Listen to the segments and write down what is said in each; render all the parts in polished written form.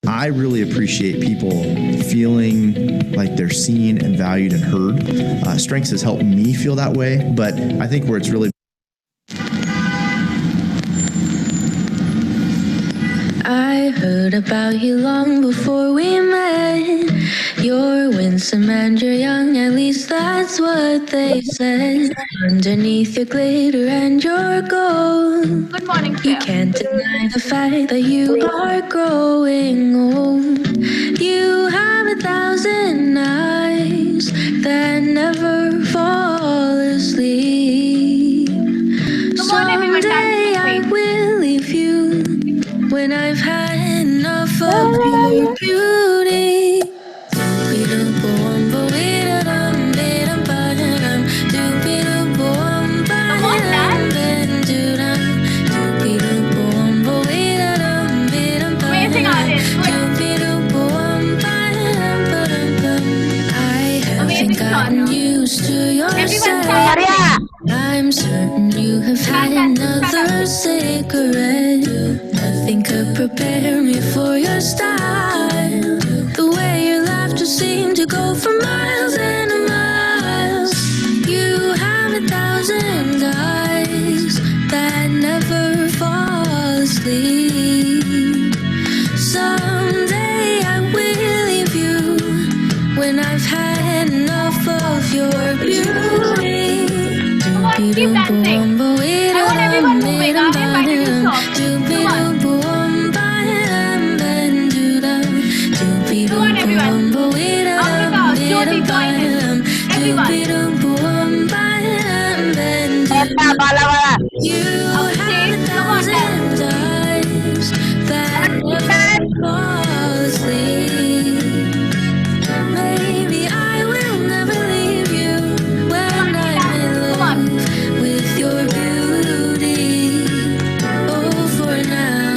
I really appreciate people feeling like they're seen and valued and heard. Strengths has helped me feel that way, but I think where it's really I heard about you long before we met. You're winsome and you're young, at least that's what they said. Underneath your glitter and your gold, Good morning, you Shreya. can't deny the fact that you are growing old. You have 1,000 eyes that never fall asleep. Come on, everyone, dance Someday I with me. will leave you when I've had enough of your beauty. Come on, dance. Amazing artist. Good. I Amazing haven't gotten song. used to your Everyone, style. start. I'm certain you have had another cigarette. Nothing could prepare me for your style. The way your laughter seemed to go for miles and miles. You have 1,000 eyes that never fall asleep. Someday I will leave you when I've had enough of your beauty. Come on, keep dancing. I want everyone moving. Aryan, why did you stop? Come on. Come on, everyone. Amrita, Jyoti, join in. Everyone. You Abhishek, come on, dance. eyes that never fall asleep. Maybe I will never leave you when I'm in Come on. love with your beauty. Oh, for now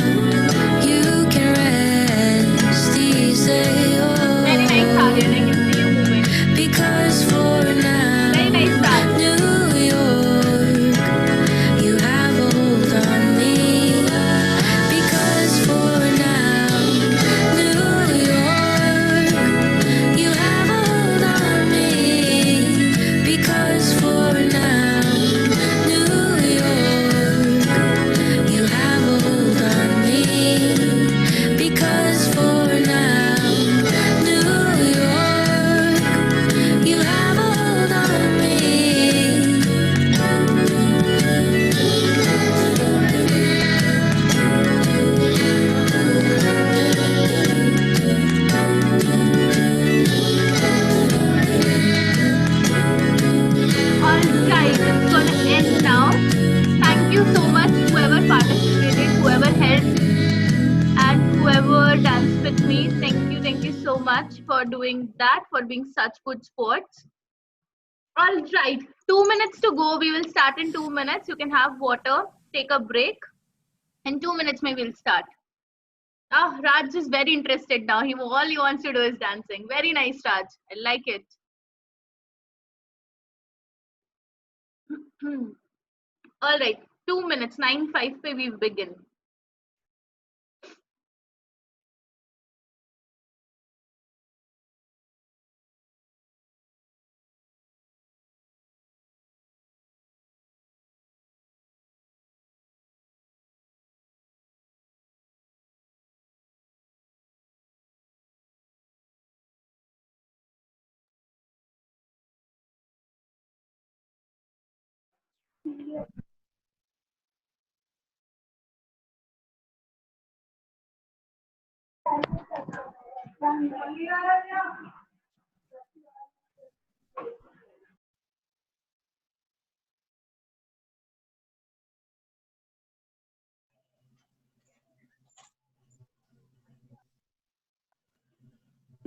you can rest easy. Very nice, Aryan. I can see you moving. Because for now, Very nice dance. New York, you have a hold on me. Because for now, New York, you have a hold on me. Because for now, New York, you have a hold on me. Because for now, New York, you have a hold on me. Alright, it's gonna end now. Thank you so much, whoever participated, whoever helped, and whoever danced with me. Thank you so much for doing that, for being such good sports. Alright, 2 minutes to go. We will start in 2 minutes. You can have water, take a break. In 2 minutes, maybe we'll start. Ah, Raj is very interested now. All he wants to do is dancing. Very nice, Raj. I like it. All right, 2 minutes, 9:05 pe we begin.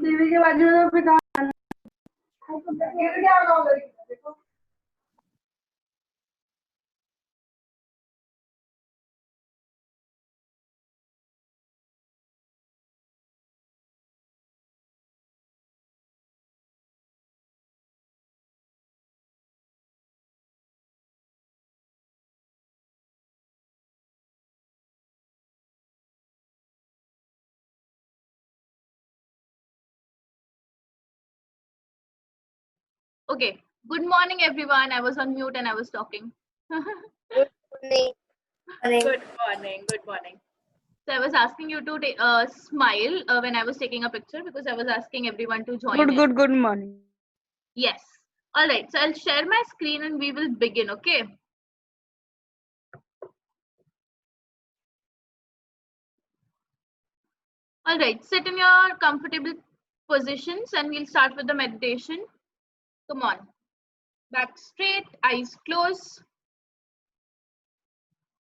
देवी के बाजू में पिता गिर गया Okay. Good morning, everyone. I was on mute and I was talking. Good morning. Good morning. Good morning. So I was asking you to smile when I was taking a picture because I was asking everyone to join in. Good morning. Yes. All right. So I'll share my screen and we will begin. Okay. All right. Sit in your comfortable positions and we'll start with the meditation. Come on. Back straight, eyes closed.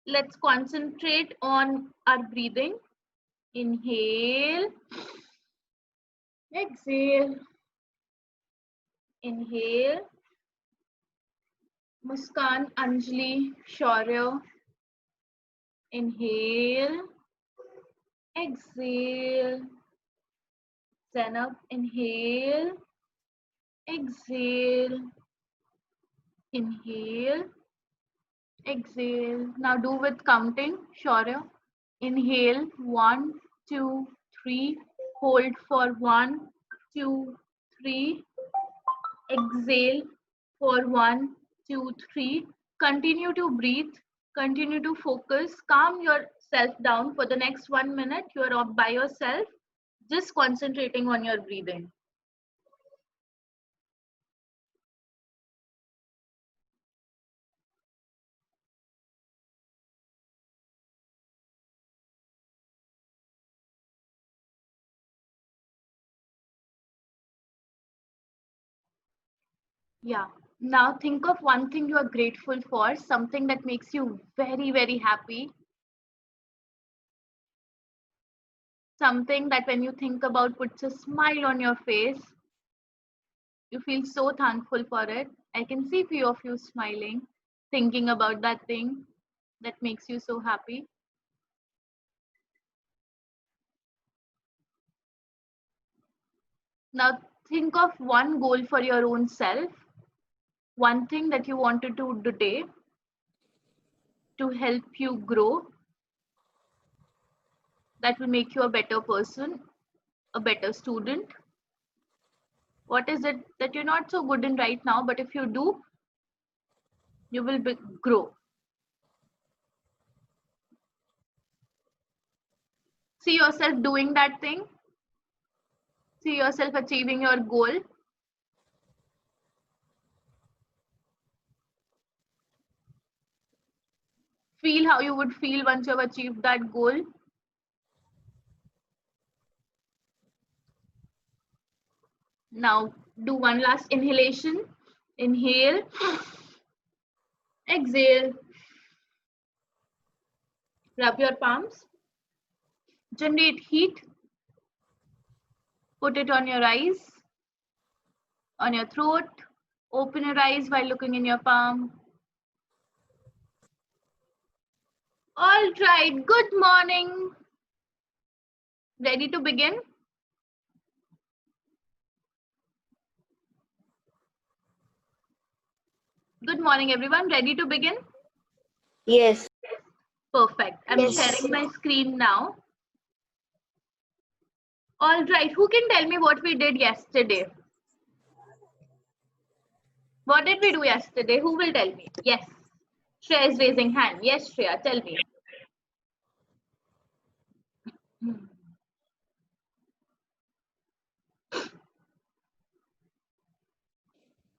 Let's concentrate on our breathing. Inhale. Exhale. Inhale. Muskan, Anjali, Shaurya. Inhale. Exhale. Zainab, inhale. Exhale. Inhale. Exhale. Now do with counting. Shaurya. Inhale. 1, 2, 3. Hold for 1, 2, 3. Exhale for 1, 2, 3. Continue to breathe. Continue to focus. Calm yourself down for the next 1 minute. You are by yourself, just concentrating on your breathing. Yeah. Now think of one thing you are grateful for, something that makes you very, very happy. Something that when you think about puts a smile on your face. You feel so thankful for it. I can see few of you smiling, thinking about that thing that makes you so happy. Now think of one goal for your own self, one thing that you want to do today to help you grow, that will make you a better person, a better student. What is it that you're not so good in right now, but if you do, you will grow. See yourself doing that thing. See yourself achieving your goal. Feel how you would feel once you have achieved that goal. Now do one last inhalation. Inhale. Exhale. Rub your palms. Generate heat. Put it on your eyes, on your throat. Open your eyes while looking in your palm. All right, good morning. Ready to begin? Good morning, everyone. Ready to begin? Yes. Perfect. I'm sharing my screen now. All right, who can tell me what we did yesterday? What did we do yesterday? Who will tell me? Yes. Shreya is raising hand. Yes, Shreya, tell me.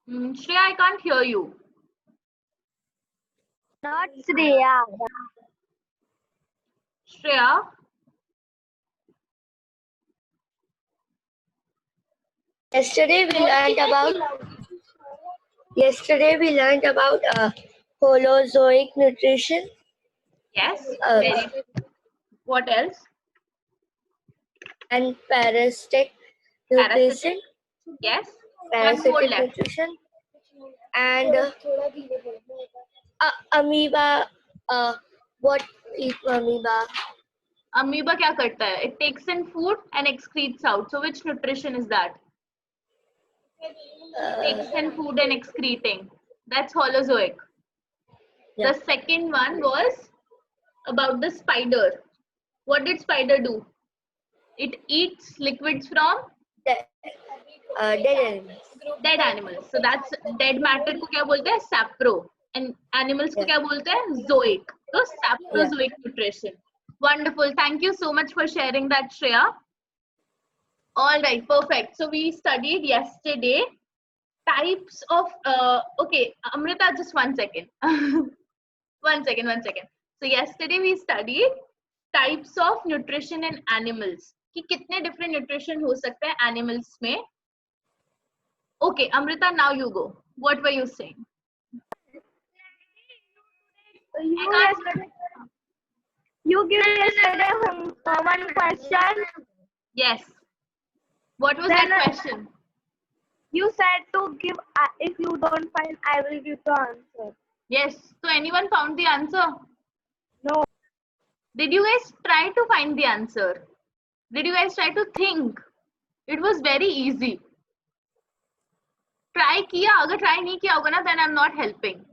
Shreya, I can't hear you. Not Shreya. Shreya? Yesterday we learned about holozoic nutrition. Yes. Very good. What else? And parasitic nutrition. Yes. One more Parasitic left. nutrition. And amoeba. What is amoeba? Amoeba क्या करता है? It takes in food and excretes out. So which nutrition is that? Takes in food and excreting. That's holozoic. Yeah. The second one was about the spider. What did spider do? It eats liquids from Dead animals. Dead animals. So that's dead matter को क्या बोलते हैं? Sapro. And animals को क्या बोलते हैं? Zoic. So saprozoic nutrition. Wonderful. Thank you so much for sharing that, Shreya. All right, perfect. So we studied yesterday types of okay, Amrita, just 1 second. one second. So yesterday we studied types of nutrition in animals. कि कितने different nutrition हो सकते हैं animals में. Okay, Amrita, now you go. What were you saying? You gave yesterday one question. Yes. What was Then, that question? You said to give, if you don't find, I will give the answer. Yes. So anyone found the answer? No. Did you guys try to find the answer? Did you guys try to think? It was very easy. Try किया, अगर try नहीं किया होगा ना, then I'm not helping.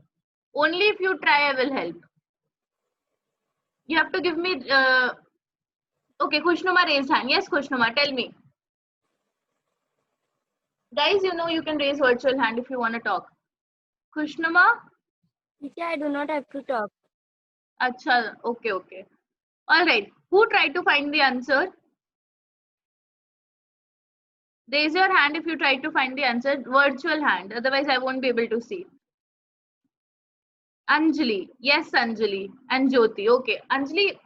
Only if you try, I will help. You have to give me. Okay, Khushnuma raised hand. Yes, Khushnuma, tell me. Guys, you know you can raise virtual hand if you want to talk. Khushnuma? Yeah, I do not have to talk. Acha, okay. All right. Who tried to find the answer? Raise your hand if you try to find the answer. Virtual hand. Otherwise, I won't be able to see. Anjali. Yes, Anjali. And Jyoti. Okay. Anjali,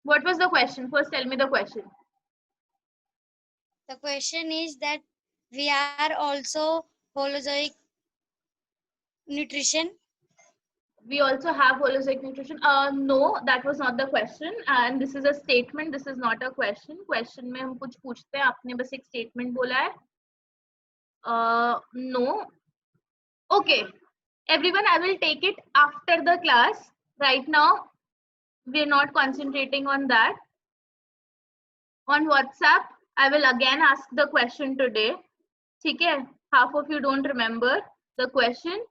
what was the question? First, tell me the question. The question is that we are also holozoic nutrition. We also have holozoic nutrition. No, that was not the question. And this is a statement. This is not a question. Question में हम कुछ पूछते हैं. आपने बस एक statement बोला है. No. Okay. Everyone, I will take it after the class. Right now, we are not concentrating on that. On WhatsApp, I will again ask the question today. ठीक है? Half of you don't remember the question.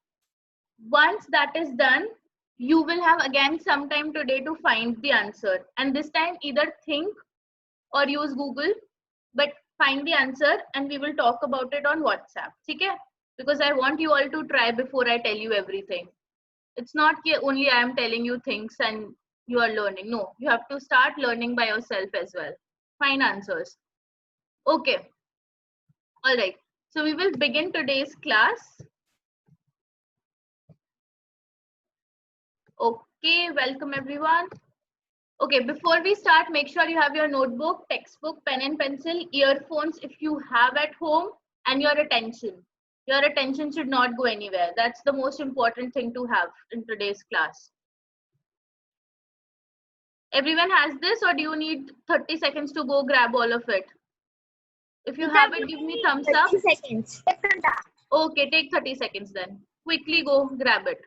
Once that is done, you will have again some time today to find the answer. And this time either think or use Google, but find the answer and we will talk about it on WhatsApp. Okay? Because I want you all to try before I tell you everything. It's not that only I am telling you things and you are learning. No, you have to start learning by yourself as well. Find answers. Okay. All right. So we will begin today's class. Okay, welcome everyone. Okay, before we start, make sure you have your notebook, textbook, pen and pencil, earphones if you have at home, and your attention. Your attention should not go anywhere. That's the most important thing to have in today's class. Everyone has this, or do you need 30 seconds to go grab all of it? If you have it, give me thumbs up. 30 seconds. Okay, take 30 seconds then. Quickly go grab it.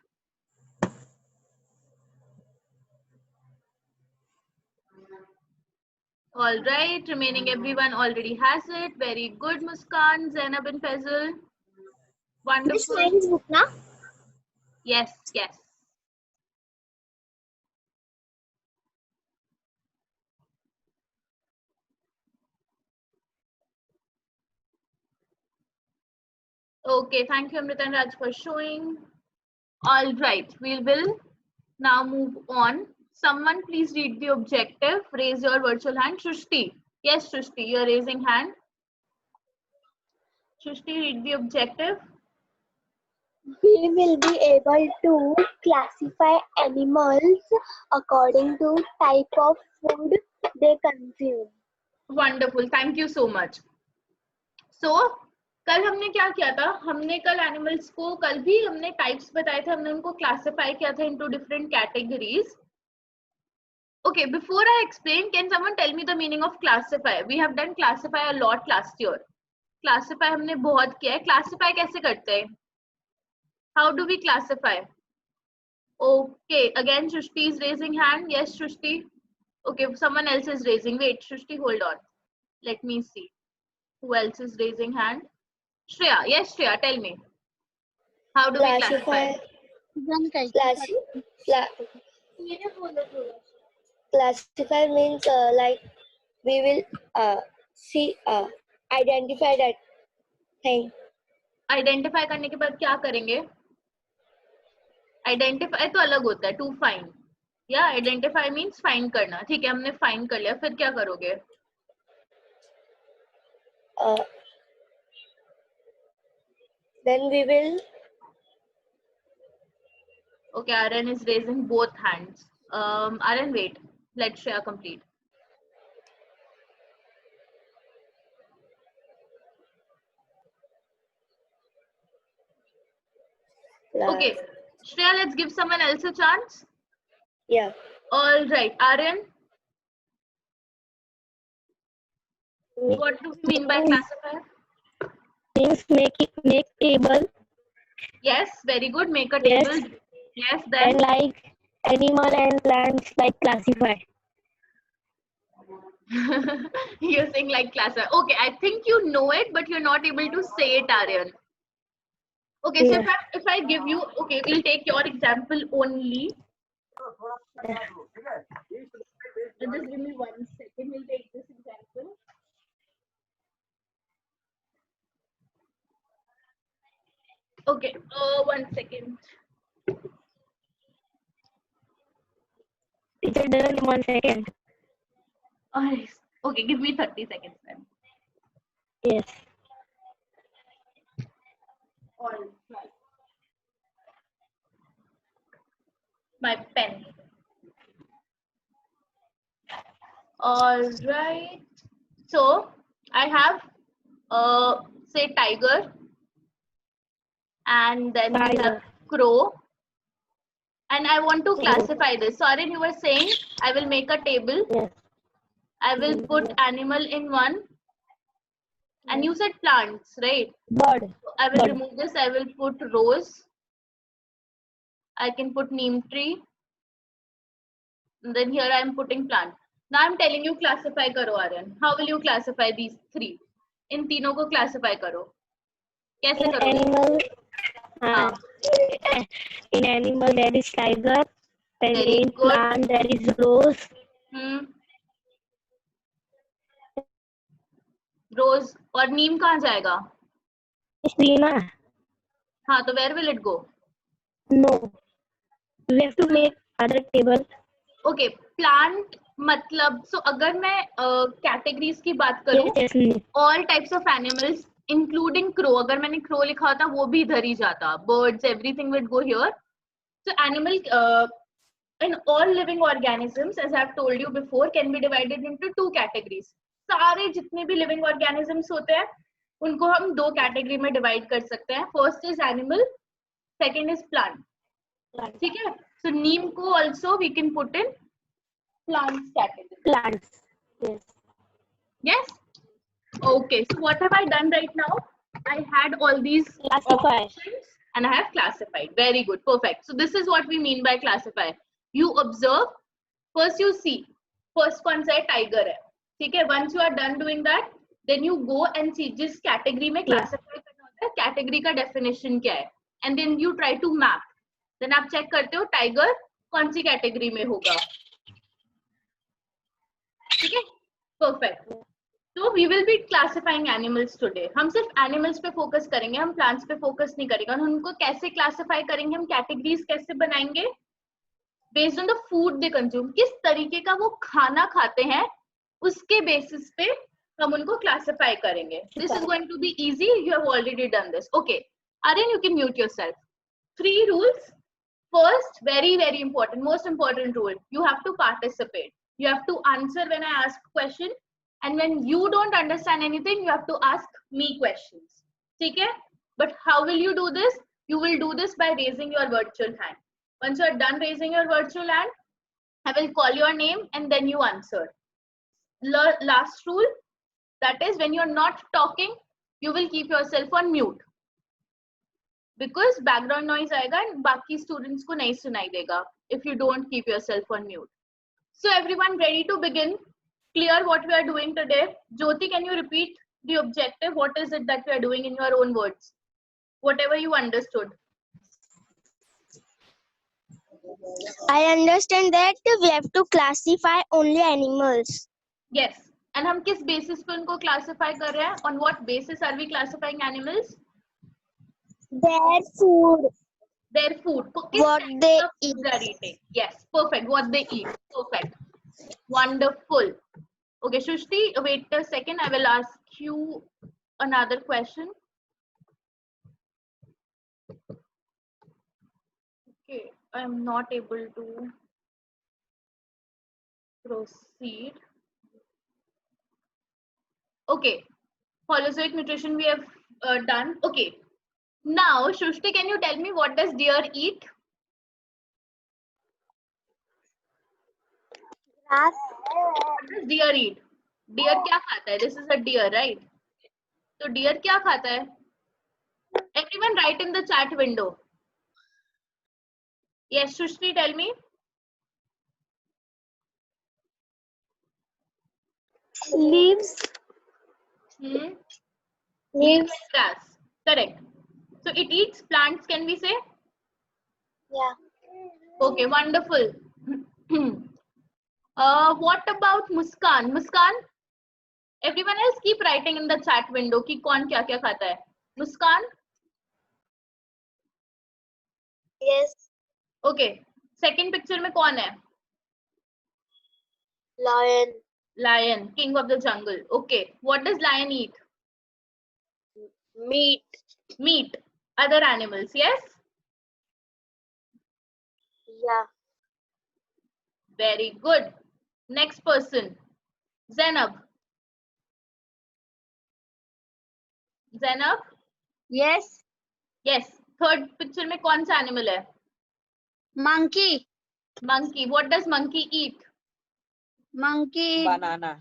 All right, remaining everyone already has it. Very good, Muskan, Zainab and Faisal. Wonderful. This book now? Yes. Okay, thank you, Amrita and Raj, for showing. All right, we will now move on. Someone please read the objective. Raise your virtual hand. Shrishti. Yes, Shrishti, you're raising hand. Shrishti, read the objective. We will be able to classify animals according to type of food they consume. Wonderful. Thank you so much. So, कल हमने क्या किया था? हमने कल animals को कल भी हमने टाइप्स बताए थे. हमने उनको क्लासिफाई किया था into different categories. Okay, before I explain, can someone tell me the meaning of classify? We have done classify a lot last year. Classify हमने बहुत किया है. Classify कैसे करते हैं? How do we classify? Okay, again Shrishti is raising hand. Yes, Shrishti. Okay, someone else is raising. Wait, Shrishti, hold on. Let me see. Who else is raising hand? Shreya. Yes, Shreya, tell me. How do we classify? Classify means like we will identify that नहीं. Identify करने के बाद क्या करेंगे? Identify तो अलग होता है, टू फाइंड, या आइडेंटिफाई मीन्स फाइंड करना. ठीक है, हमने फाइंड कर लिया, फिर क्या करोगे? Then we will. Okay, Aaron is raising both hands. Aaron, wait. Let Shreya complete. Okay, Shreya, let's give someone else a chance. Yeah. All right, Aaron. What do we mean by classifier? Means make table. Yes, very good. Make a Yes. table. Yes, then. And like animal and plants like classify. You're saying like classifier. Okay, I think you know it, but you're not able to say it, Aryan. Okay, so Yeah. if I give you, okay, we'll take your example only. Just give me 1 second. We'll take this example. Okay, 1 second. Teacher done in 1 second. Alright. Okay, give me 30 seconds then. Yes. All right. My pen. All right. So I have say tiger, and then we have Tiger. crow, and I want to classify this. So Aryan, you were saying I will make a table. Yes. I will put animal in one, and you said plants, right? Bird. I will Bird. remove this. I will put rose. I can put neem tree. And then here I am putting plant. Now I'm telling you classify karo, Aryan. How will you classify these three? In तीनों को classify करो. कैसे In करोगे? animal. हाँ. In animal there is tiger. Then Very in good. plant there is rose. रोज और नीम कहाँ जाएगा? It's tree na. हाँ, तो where will it go? No. We have to make other table. Okay, plant मतलब so अगर मैं categories की बात करूँ, Yes, yes. all types of animals including crow, अगर मैंने crow लिखा होता वो भी इधर ही जाता. Birds, everything would go here. So animal and all living organisms, as I have told you before, can be divided into two categories. सारे जितने भी living organisms होते हैं उनको हम दो कैटेगरी में डिवाइड कर सकते हैं. First is animal, second is plant. ठीक है, सो नीम को also we can put in plants category. Plants. Yes. Yes. Okay, so what have I done right now? I had all these Classify. options and I have classified. Very good, perfect. So this is what we mean by classify. You observe, first you see, first कौन सा है? Tiger है. ठीक है, once you are done doing that, then you go and see जिस category में classify करना होता है, कैटेगरी का डेफिनेशन क्या है, and then you try to map. Then आप चेक करते हो टाइगर कौन सी कैटेगरी में होगा. ठीक है, perfect. So we will be classifying animals today. हम सिर्फ animals पे फोकस करेंगे, हम plants पे फोकस नहीं करेंगे. और उनको कैसे क्लासिफाई करेंगे, हम कैटेगरीज कैसे बनाएंगे? Based on the food they consume, किस तरीके का वो खाना खाते हैं, उसके बेसिस पे हम उनको क्लासिफाई करेंगे. This is going to be easy. You have already done this. Okay, Aryan, you can mute yourself. 3 rules. First, very important, most important rule. You have to participate. You have to answer when I ask question. And when you don't understand anything, you have to ask me questions. Okay? But how will you do this? You will do this by raising your virtual hand. Once you are done raising your virtual hand, I will call your name and then you answer. Last rule, that is when you are not talking, you will keep yourself on mute. Because background noise आएगा and बाकी students को नहीं सुनाई देगा if you don't keep yourself on mute. So everyone ready to begin? Clear what we are doing today? Jyoti, can you repeat the objective? What is it that we are doing in your own words? Whatever you understood. I understand that we have to classify only animals. Yes. And हम किस basis पे उनको classify कर रहे हैं? On what basis are we classifying animals? Their food. Their food. किस What type they of food they are eating? Yes, perfect. What they eat. Perfect. Wonderful. Okay, Shushti, wait a second. I will ask you another question. Okay, I am not able to proceed. Okay, holozoic nutrition we have done. Okay, now Shushti, can you tell me what does deer eat? Grass. What does deer eat? Deer क्या खाता है? This is a deer, right? So deer क्या खाता है? Everyone write in the chat window. Yes, Shushti, tell me. Leaves. Hmm? Leaves. Grass. Correct. So it eats plants, can we say? Yeah. Okay, wonderful. What about Muskan? Muskan? Everyone else keep writing in the chat window कि कौन क्या क्या खाता है. Muskan? Yes. Okay. Second picture में कौन है? Lion. Lion, king of the jungle. Okay. What does lion eat? Meat. Meat. Other animals, yes? Yeah. Very good. Next person. Zainab. Zainab? Yes. Yes. Third picture में कौन सा animal है? Monkey. Monkey. What does monkey eat? Monkey. Banana.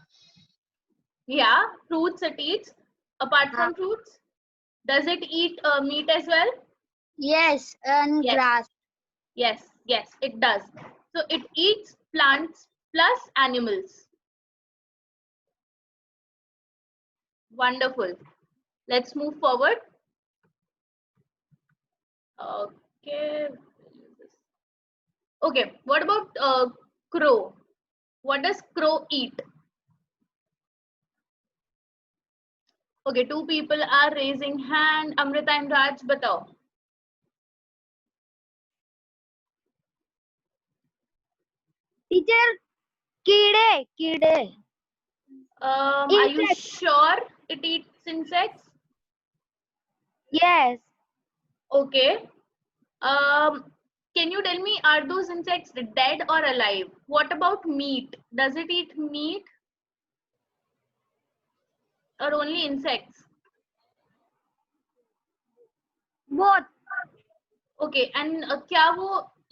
Yeah, fruits it eats. Apart from fruits, does it eat meat as well? Yes, and Yes. grass. Yes, yes, it does. So it eats plants plus animals. Wonderful. Let's move forward. Okay. Okay, what about crow? What does crow eat? Okay, two people are raising hand. Amrita and Raj, batao. Teacher. कीड़े. Are you Insects. sure it eats insects? Yes. Okay. Can you tell me, are those insects dead or alive? What about meat? Does it eat meat or only insects? Both. Okay, and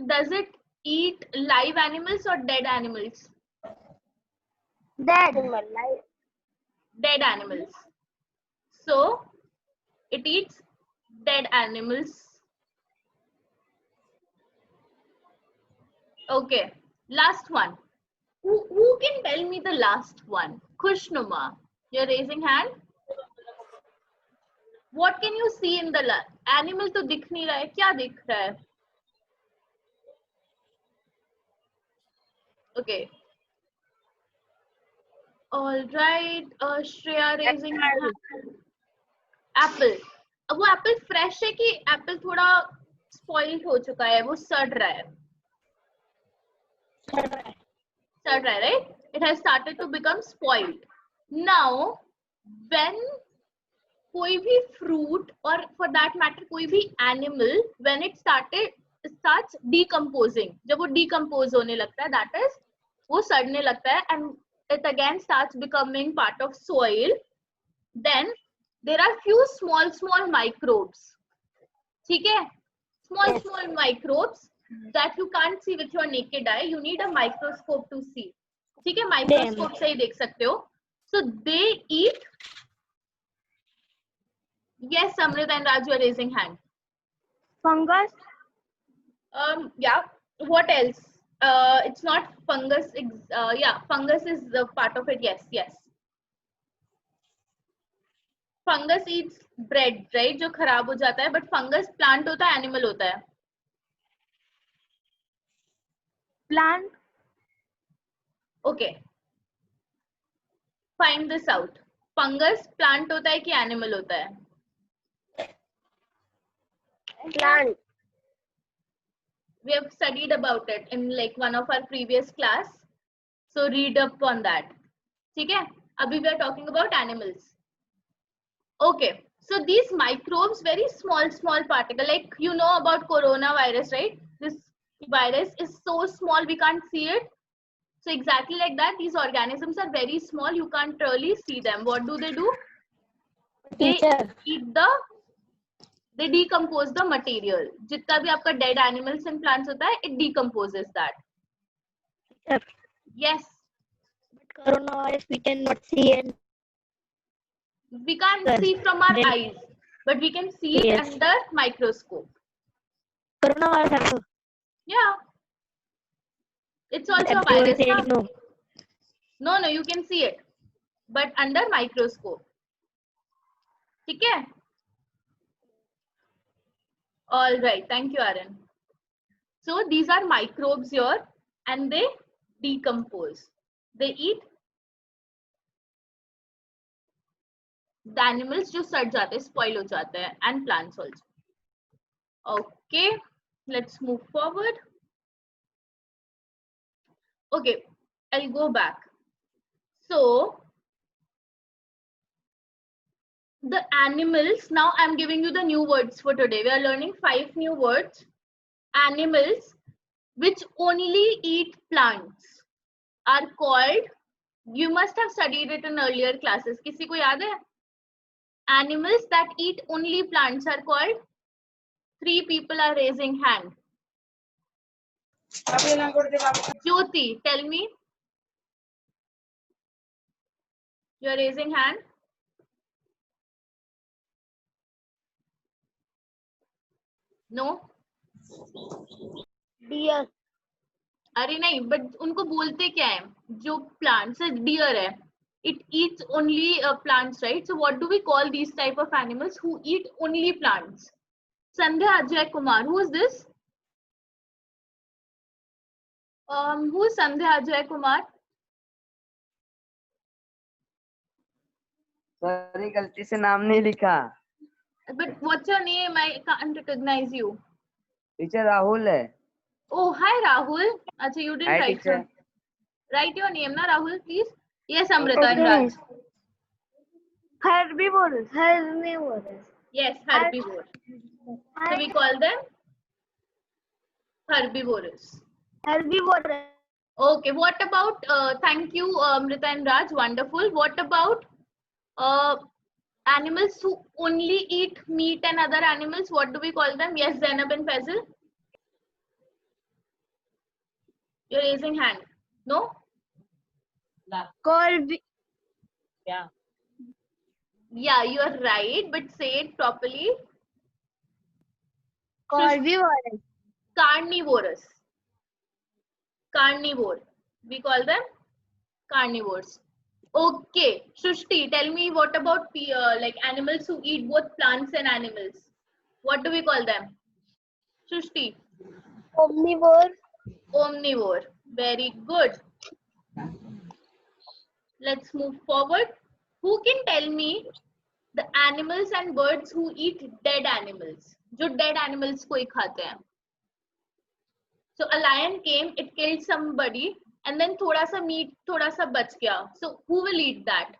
does it eat live animals or dead animals? Dead. Dead animals. So it eats dead animals. Okay, last one. Who can tell me the last one? Khushnuma, you're raising hand. What can you see in the animal? तो दिख नहीं रहा है, क्या दिख रहा है? Okay. All right. Shreya raising hand. Apple. अब वो apple fresh है कि apple थोड़ा spoiled हो चुका है, वो सड़ रहा है? सड़ रहा है, right? It has started to become spoiled. Now, when कोई भी fruit or for that matter कोई भी animal, when it starts decomposing, जब वो decompose होने लगता है, that is वो सड़ने लगता है and it again starts becoming part of soil, then there are few small microbes. ठीक है? Small microbes that you can't see with your naked eye. You need a microscope to see. ठीक है? Microscope से ही देख सकते हो. So they eat. Yes, Amrit and Raj, you are raising hand. Fungus. Yeah. What else? It's not fungus. Yeah, fungus is the part of it. Yes. Fungus eats bread, right? जो खराब हो जाता है. But fungus plant होता है, animal होता है. Plant. Okay. Find this out. Fungus plant होता है कि एनिमल होता है? Plant. We have studied about it in like one of our previous class, so read up on that. ठीक है, अभी we are talking about animals. Okay, so these microbes, very small particle, like you know about coronavirus, right? This virus is so small we can't see it. So exactly like that, these organisms are very small, you can't really see them. What do? They Teacher. eat they decompose the material. जितना भी आपका dead animals and plants होता है, it decomposes that. Teacher. Yes, But coronavirus we cannot see and we can't see from our eyes, but we can see it Yes. under microscope. coronavirus also. Yeah, it's also a Everyone virus. saying Na? no. No, you can see it, but under microscope. ठीक है? All right, thank you, Aaron. So these are microbes here, and they decompose. They eat the animals जो सड़ जाते हैं, spoil हो जाते हैं, and plants also. Okay, let's move forward. Okay, I'll go back. So the animals, now I'm giving you the new words for today. We are learning 5 new words. Animals which only eat plants are called, you must have studied it in earlier classes. किसी को याद है? Animals that eat only plants are called, 3 people are raising hand. Jyoti, tell me. You're raising hand. No? Deer. अरे नहीं, but उनको बोलते क्या है? जो plants है, deer है. It eats only plants, right? So what do we call these type of animals who eat only plants? Sandhya Ajay Kumar, who is this? Who is Sandhya Ajay Kumar? Sorry गलती से नाम नहीं लिखा. But what's your name? I can't recognize you. Teacher Rahul है. Oh, hi Rahul. Acha, you didn't Hi, write. teacher. Write your name, na Rahul, please. Yes, Amrita and Raj. Herbivores. Herbivores. Yes, herbivore. So we call them herbivores. Herbivores. Okay, what about, thank you Amrita and Raj, wonderful. What about animals who only eat meat and other animals? What do we call them? Yes, Zainab and Faisal. You're raising hand. No? Yeah. Yeah, you're right, but say it properly. Herbivores. Carnivorous. Carnivore. We call them carnivores. Okay, Shushti, tell me what about like animals who eat both plants and animals? What do we call them? Shushti. Omnivore. Omnivore. Very good. Let's move forward. Who can tell me the animals and birds who eat dead animals? जो dead animals को ही खाते हैं. So a lion came, it killed somebody, and then थोड़ा सा meat, थोड़ा सा बच गया. So who will eat that?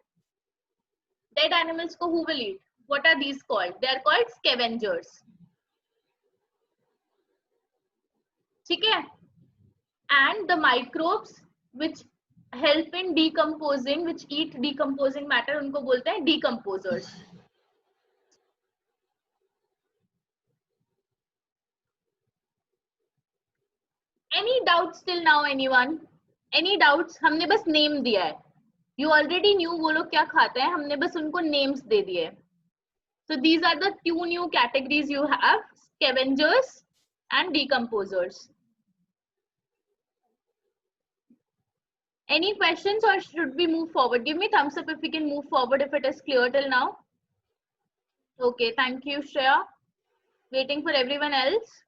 Dead animals को who will eat? What are these called? They are called scavengers. ठीक है? And the microbes which help in decomposing, which eat decomposing matter, उनको बोलते हैं decomposers. Any doubts till now, anyone? Any doubts? हमने बस name दिया है. You already knew वो लोग क्या खाते हैं, हमने बस उनको names दे दिए. So these are the 2 new categories you have: scavengers and decomposers. Any questions or should we move forward? Give me thumbs up if we can move forward, if it is clear till now. Okay, thank you, Shreya. Waiting for everyone else.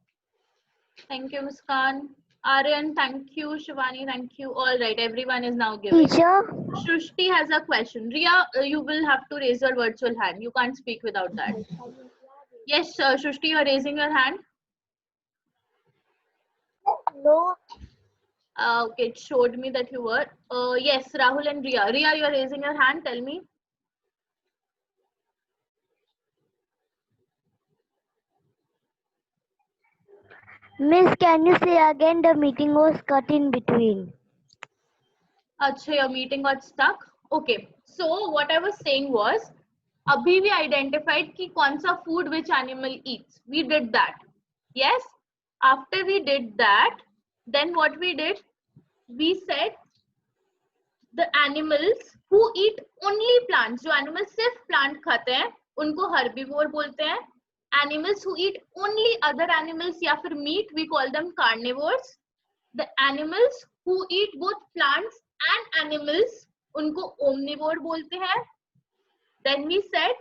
Thank you, Muskan. Aryan, thank you. Shivani, thank you. All right, everyone is now giving. Teacher, Shrushti has a question. Ria, you will have to raise your virtual hand. You can't speak without that. Yes, Shrushti, you are raising your hand. no. Okay, it showed me that you were. Yes, Rahul and Ria. Ria, you are raising your hand. Tell me. Miss, can you say again? The meeting was cut in between. Acha, your meeting got stuck. Okay, so what I was saying was, abhi we identified ki kaun sa food which animal eats. We did that. Yes. After we did that, then what we did? We said the animals who eat only plants. जो animals सिर्फ plant खाते हैं, उनको herbivore बोलते हैं. Animals who eat only other animals या फिर meat, we call them carnivores. The animals who eat both plants and animals, उनको omnivore बोलते हैं. Then we said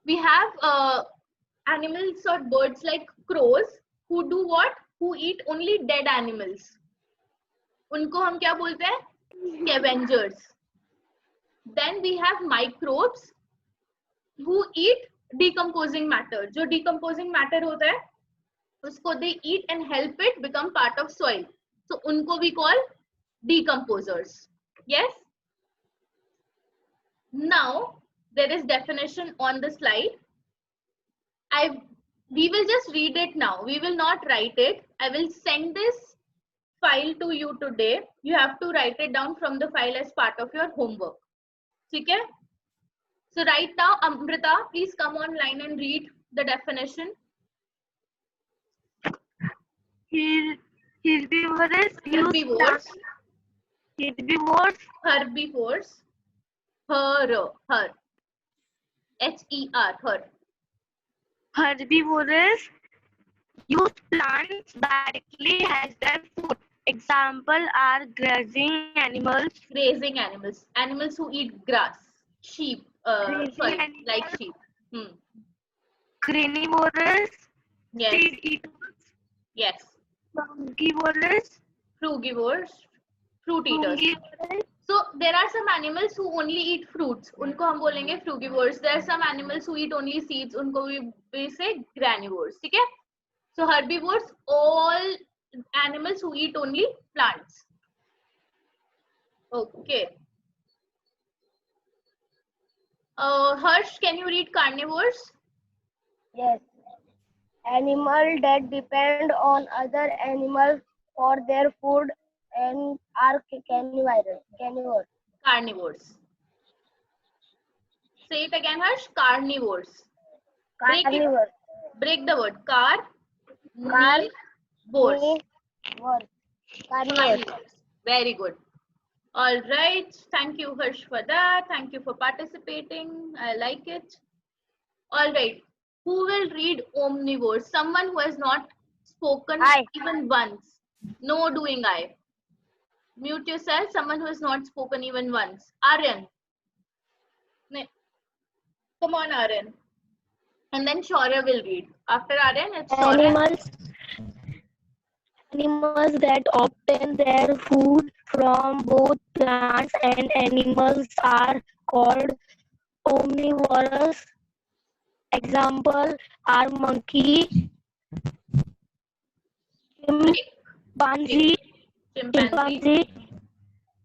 we have animals or birds like crows who do what? Who eat only dead animals. उनको हम क्या बोलते हैं? Scavengers. Then we have microbes who eat decomposing matter. जो decomposing matter होता है, उसको they eat and help it become part of soil. So उनको we call decomposers. Yes. Now there is definition on the slide. We will just read it now. We will not write it. I will send this file to you today. You have to write it down from the file as part of your homework. Okay? So right now, Amrita, please come online and read the definition. Herbivores. Herbivores. Herbivores. Herbivores. Her. H-E-R. Her. Herbivores use plants directly as their food. Example are grazing animals. Grazing animals. Animals who eat grass. Sheep. Sorry, animals. like sheep. Carnivores. Yes. Seed eaters. Yes. Frugivores. Frugivores. Fruit eaters. Frugivores. So there are some animals who only eat fruits. उनको हम बोलेंगे frugivores. There are some animals who eat only seeds. उनको we say granivores. ठीक है? So herbivores, all animals who eat only plants. Okay. Harsh, can you read carnivores? Yes. Animals that depend on other animals for their food and are carnivores. Carnivores. Say it again, Harsh. Carnivores. Carnivores. Break the word. Carnivores. Carnivores. Very good. All right. Thank you, Harsh, for that. Thank you for participating. I like it. All right. Who will read omnivores? Someone who has not spoken even once. No doing I. Mute yourself. Someone who has not spoken even once. Aryan. Come on, Aryan. And then Shaurya will read. After Aryan, it's Shaurya. Animals that obtain their food from both plants and animals are called omnivores. Example are monkey, chimpanzee,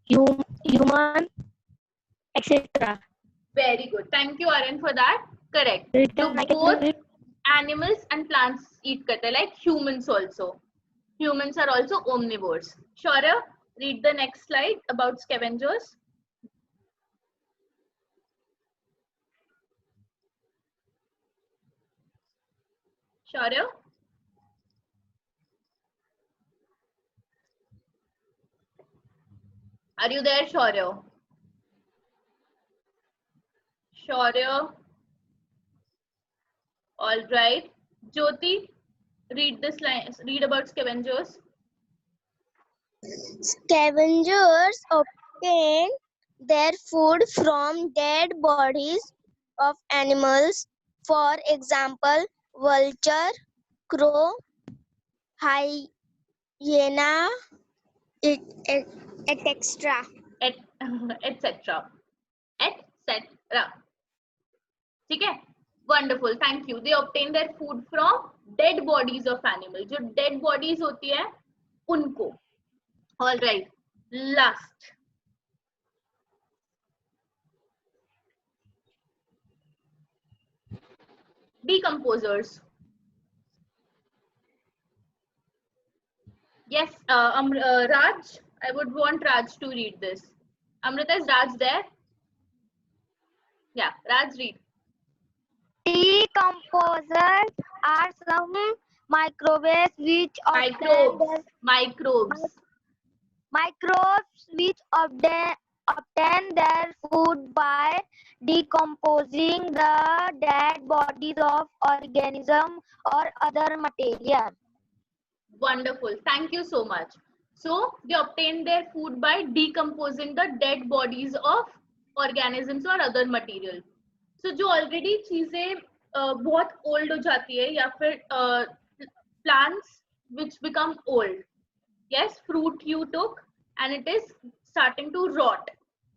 human, etc. Very good. Thank you, Aryan, for that. Correct. So both animals and plants eat karte, like humans also. Humans are also omnivores. Shaurya, read the next slide about scavengers. Shaurya? Are you there, Shaurya? Shaurya? All right. Jyoti, read this line. Read about scavengers. Scavengers obtain their food from dead bodies of animals. For example, vulture, crow, hyena, hyena, etc. etc. etc. ठीक है, wonderful, thank you. They obtain their food from dead bodies of animal. जो dead bodies होती है उनको. All right, last. Decomposers. Yes, Raj, I would want Raj to read this. Amrita, is Raj there? Yeah, Raj, read. Decomposers are some microbes which Microbes. obtain their food by decomposing the dead bodies of organism or other material. Wonderful, thank you so much. So they obtain their food by decomposing the dead bodies of organisms or other material. So जो already चीजें बहुत old हो जाती है या फिर plants which become old. Yes, fruit you took and it is starting to rot.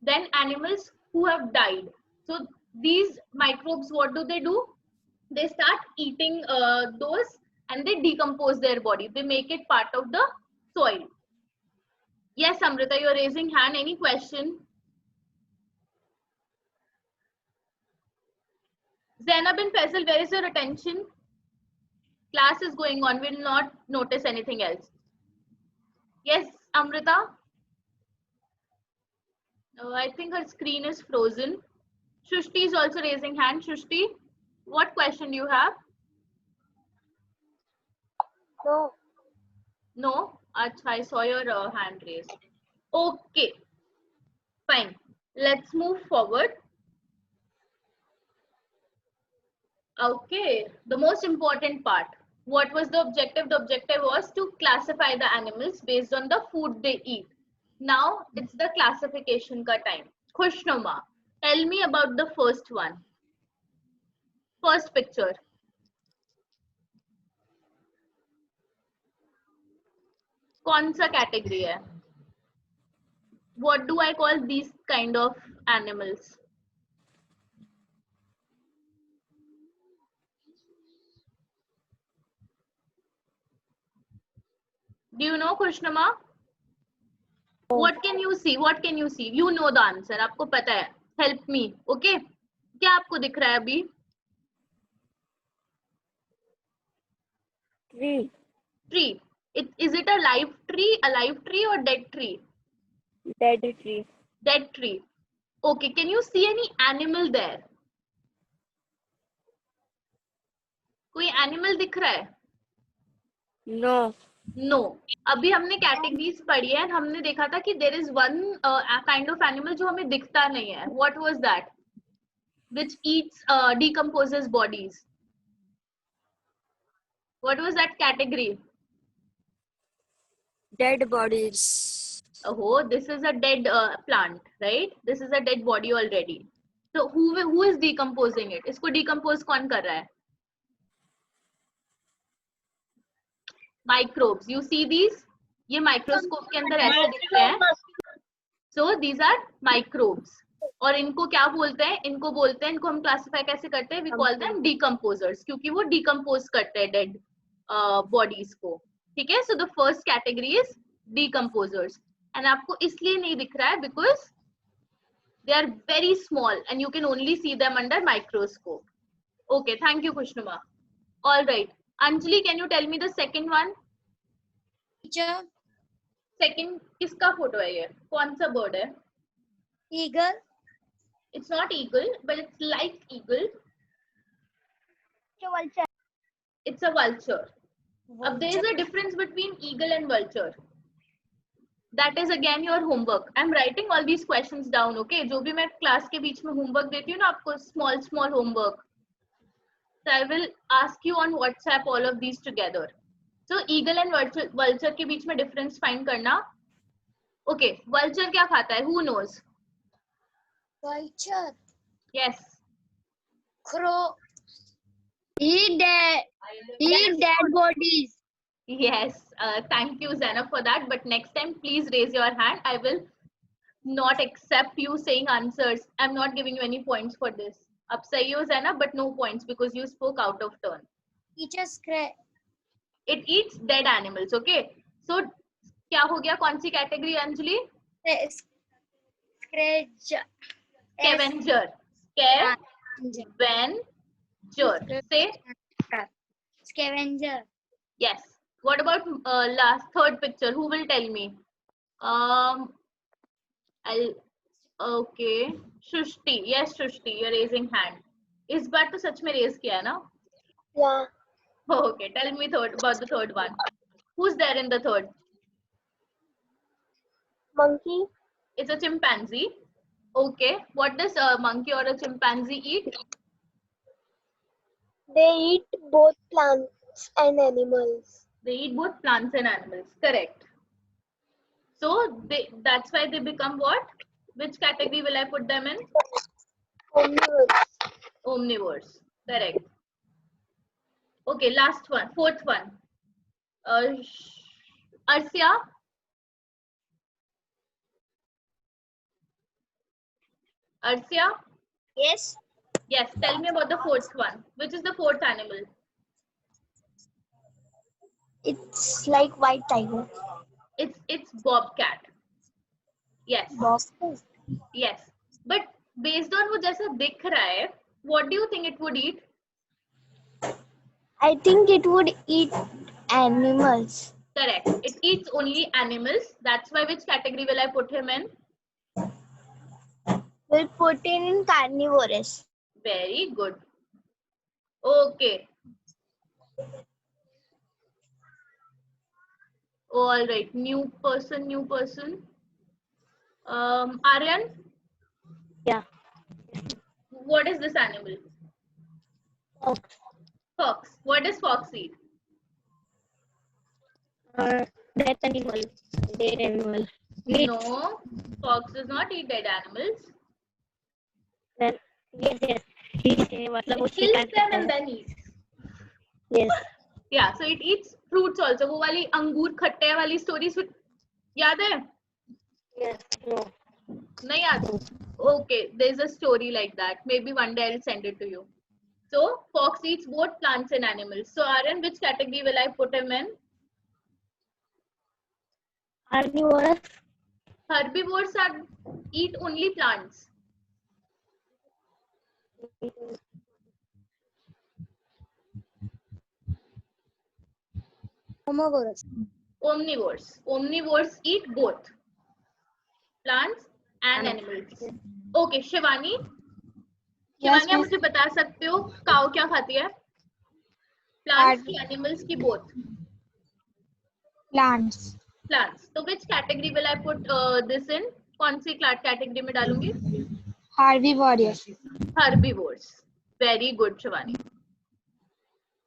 Then animals who have died. So these microbes, what do? They start eating those and they decompose their body. They make it part of the soil. Yes, Amrita, you're raising hand. Any question? Zainab and Faisal, where is your attention? Class is going on. We'll not notice anything else. Yes, Amrita? I think her screen is frozen. Shushti is also raising hand. Shushti, what question do you have? No. No? Achha, I saw your hand raised. Okay, fine. Let's move forward. Okay, the most important part. What was the objective? The objective was to classify the animals based on the food they eat. Now it's the classification ka time. Khushnuma, tell me about the first one. First picture. कौन सा category है? What do I call these kind of animals? Do you know, Krishnama? What can you see? What can you see? You know the answer. आपको पता है. Help me. Okay? क्या आपको दिख रहा है अभी? Tree. Tree. Is it a live tree, or dead tree? Dead tree. Dead tree. Okay. Can you see any animal there? कोई animal दिख रहा है? No. No. अभी हमने कैटेगरीज पढ़ी है. हमने देखा था कि there is one kind of animal जो हमें दिखता नहीं है. What was that? Which eats, decomposes bodies. What was that category? Dead bodies. Oh, this is a dead plant, right? This is a dead body already. So who is decomposing it? इसको decompose कौन कर रहा है? Microbes. You see these? ये microscope के अंदर ऐसे दिखते हैं. So these are microbes. और इनको क्या बोलते हैं? इनको बोलते हैं, इनको हम classify कैसे करते हैं? We call them decomposers, क्योंकि वो decompose करते हैं dead bodies को. ठीक है? So the first category is decomposers. And आपको इसलिए नहीं दिख रहा है because they are very small and you can only see them under microscope. Okay, thank you, Kushnuma. All right. Anjali, can you tell me the second one? Teacher, Second, किसका photo है ये? कौन सा bird है? eagle. It's not eagle, but it's like eagle. Vulture. It's a vulture. There is a difference between eagle and vulture. That is again your homework. I'm writing all these questions down, okay? जो भी मैं class के बीच में homework देती हूँ ना आपको, small homework. So I will ask you on WhatsApp all of these together. So eagle and vulture के बीच में difference find करना. Okay, vulture क्या खाता है? Who knows? Vulture. Yes. Crow. Eat dead bodies. Yes, thank you, Zainab, for that. But next time, please raise your hand. I will not accept you saying answers. I'm not giving you any points for this. Ab sahi ho, Zainab, but no points because you spoke out of turn. Teacher scratch. It eats dead animals. Okay. So, क्या हो गया? कौन सी category, Anjali? Scratch. Scavenger. Scavenger. Say Scavenger. yes. What about third picture? Who will tell me? I'll okay. Shushti. Yes, Shushti. You're raising hand. इस बार तो सच में raise किया है ना? Yeah. Okay. Tell me about the third one. Who's there in the third? Monkey. It's a chimpanzee. Okay. What does a monkey or a chimpanzee eat? They eat both plants and animals. They eat both plants and animals. Correct. So that's why they become what? Which category will I put them in? Omnivores. Omnivores. Correct. Okay, last one. Fourth one. Arsia. Arsia? Yes. Yes, tell me about the fourth one. Which is the fourth animal? It's like white tiger. It's bobcat. Yes. Bobcat. Yes. But based on वो जैसा दिख रहा है, what do you think it would eat? I think it would eat animals. Correct. It eats only animals. That's why which category will I put him in? We'll put it in carnivorous. Very good. Okay. All right. New person. Aryan? Yeah. What is this animal? Fox. Fox. What does fox eat? Dead animal. Dead animal. Meat. No. Fox does not eat dead animals. Then, yes. मतलब वो It kills शिकार them करता and है. then eats. Yes. Yeah, so it eats fruits also. वो वाली अंगूर खट्टे वाली stories याद है? Yes. No. नहीं याद? Okay, there's a story like that. Maybe one day I'll send it to you. So fox eats both plants and animals. So Aryan, which category will I put him in? Carnivorous. Herbivores eat only plants. Omnivores. Omnivores eat both plants and animals. Okay, Shivani. Shivani, आप मुझे बता सकते हो काऊ क्या खाती है? Plants की animals की both? Plants. Plants. So which category will I put this in? कौन सी category में डालूंगी? Herbivores. Herbivores. Very good, Shivani.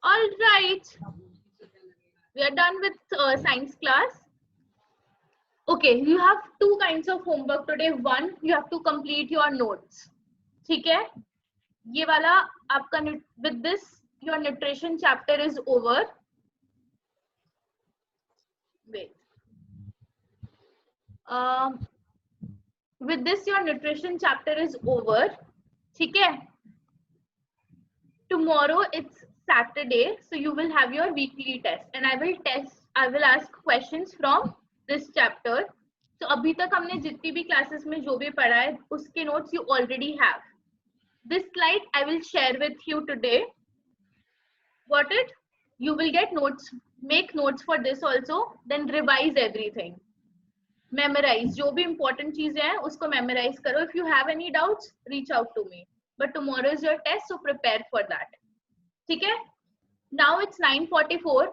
All right. We are done with science class. Okay, you have two kinds of homework today. One, you have to complete your notes. ठीक है? ये वाला आपका with this your nutrition chapter is over. Wait. With this your nutrition chapter is over. ठीक है? Tomorrow it's Saturday, so you will have your weekly test, and I will ask questions from this chapter. So अभी तक हमने जितनी भी classes में जो भी पढ़ा है, उसके notes you already have. This slide I will share with you today. Got it? You will get notes, make notes for this also, then revise everything. Memorize. जो भी important चीजें हैं, उसको memorize करो. If you have any doubts, reach out to me. But tomorrow is your test, so prepare for that. ठीक है? Now it's 9:44.